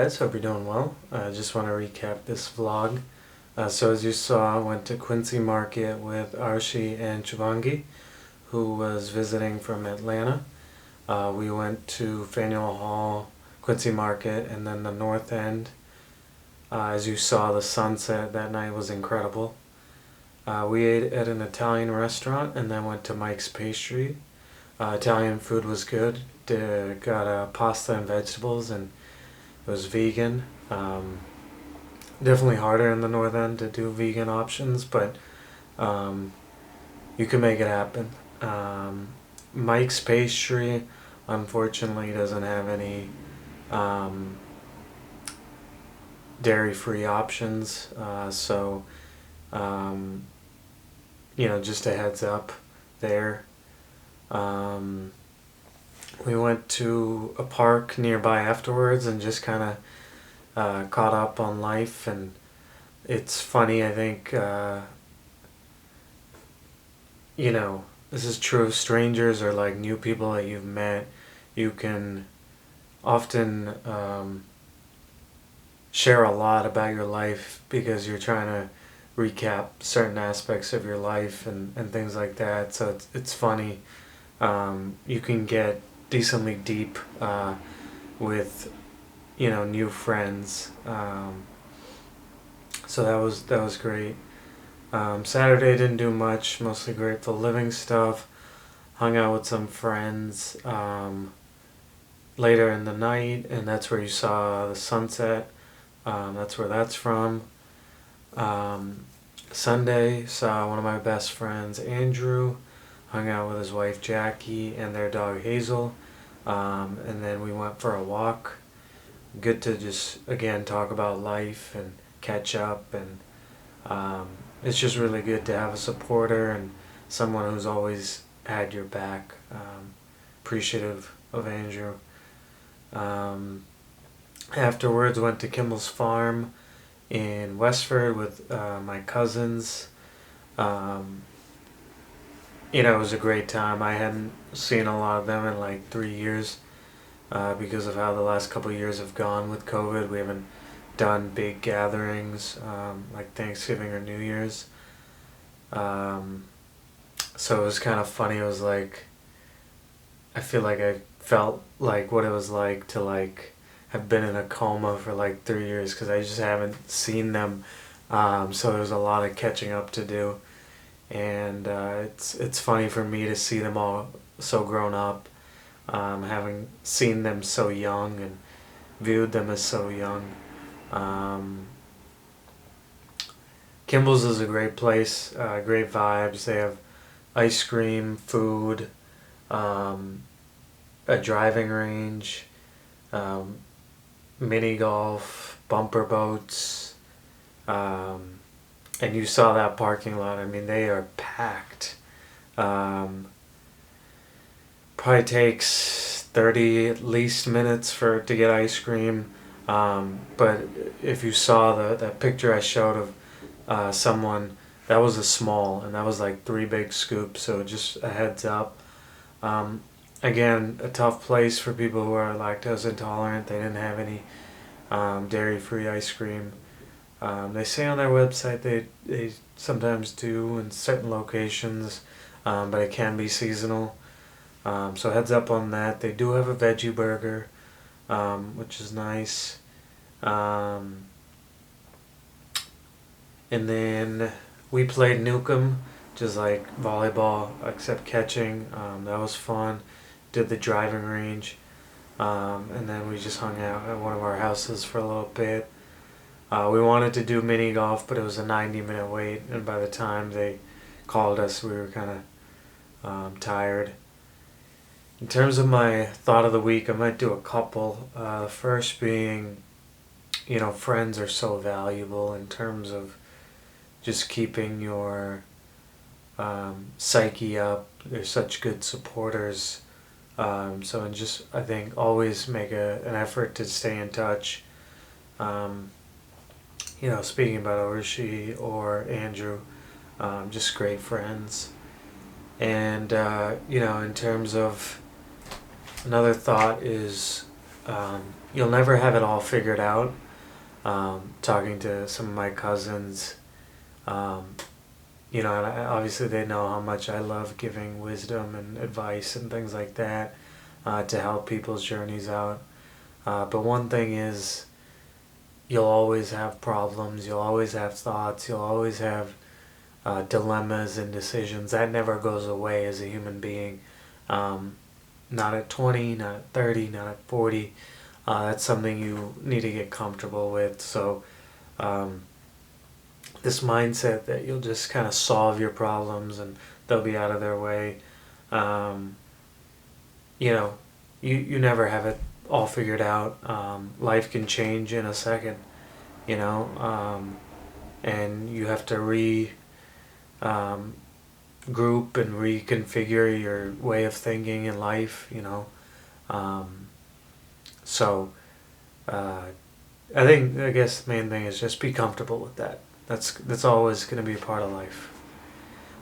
guys, hope you're doing well. I just want to recap this vlog. So as you saw, I went to Quincy Market with Arshi and Chubangi, who was visiting from Atlanta. We went to Faneuil Hall, Quincy Market, and then the North End. As you saw, the sunset that night was incredible. We ate at an Italian restaurant and then went to Mike's Pastry. Italian food was good. Got pasta and vegetables, and it was vegan. Definitely harder in the North End to do vegan options, but you can make it happen. Mike's Pastry, unfortunately, doesn't have any dairy-free options, so just a heads up there. We went to a park nearby afterwards and just kind of caught up on life, and it's funny, I think, this is true of strangers or like new people that you've met. You can often share a lot about your life because you're trying to recap certain aspects of your life and things like that. So it's funny. You can get decently deep with new friends. So that was great. Saturday didn't do much, mostly Grateful Living stuff. Hung out with some friends later in the night, and that's where you saw the sunset. That's where that's from. Sunday, saw one of my best friends, Andrew. Hung out with his wife Jackie and their dog Hazel, and then we went for a walk. Good to just again talk about life and catch up, and it's just really good to have a supporter and someone who's always had your back. Appreciative of Andrew. Afterwards went to Kimballs Farm in Westford with my cousins. It was a great time. I hadn't seen a lot of them in like 3 years because of how the last couple of years have gone with COVID. We haven't done big gatherings like Thanksgiving or New Year's. So it was kind of funny. It was like, I feel like I felt like what it was like to like have been in a coma for like 3 years because I just haven't seen them. So there was a lot of catching up to do. And it's funny for me to see them all so grown up, having seen them so young and viewed them as so young. Kimball's is a great place, great vibes. They have ice cream, food, a driving range, mini golf, bumper boats, and you saw that parking lot. I mean, they are packed. Probably takes 30 at least minutes to get ice cream. But if you saw that picture I showed of someone, that was a small, and that was like 3 big scoops. So just a heads up. Again, a tough place for people who are lactose intolerant. They didn't have any dairy-free ice cream. They say on their website they sometimes do in certain locations, but it can be seasonal. So heads up on that. They do have a veggie burger, which is nice. And then we played Newcomb, which is like volleyball except catching. That was fun. Did the driving range. And then we just hung out at one of our houses for a little bit. We wanted to do mini golf, but it was a 90-minute wait, and by the time they called us, we were kind of tired. In terms of my thought of the week, I might do a couple. The first being, friends are so valuable in terms of just keeping your psyche up. They're such good supporters. I think always make an effort to stay in touch. Speaking about Arshi or Andrew, just great friends. And, in terms of another thought is you'll never have it all figured out. Talking to some of my cousins, um, and obviously they know how much I love giving wisdom and advice and things like that, to help people's journeys out. But one thing is, you'll always have problems, you'll always have thoughts, you'll always have dilemmas and decisions. That never goes away as a human being. Um, Not at 20, not at 30, not at 40. That's something you need to get comfortable with. So, um, this mindset that you'll just kind of solve your problems and they'll be out of their way. Um, you know, you never have it all figured out. Life can change in a second, you know, and you have to um, group and reconfigure your way of thinking in life. Um, so I guess the main thing is just be comfortable with that. That's always going to be a part of life.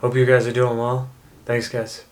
Hope you guys are doing well. Thanks, guys.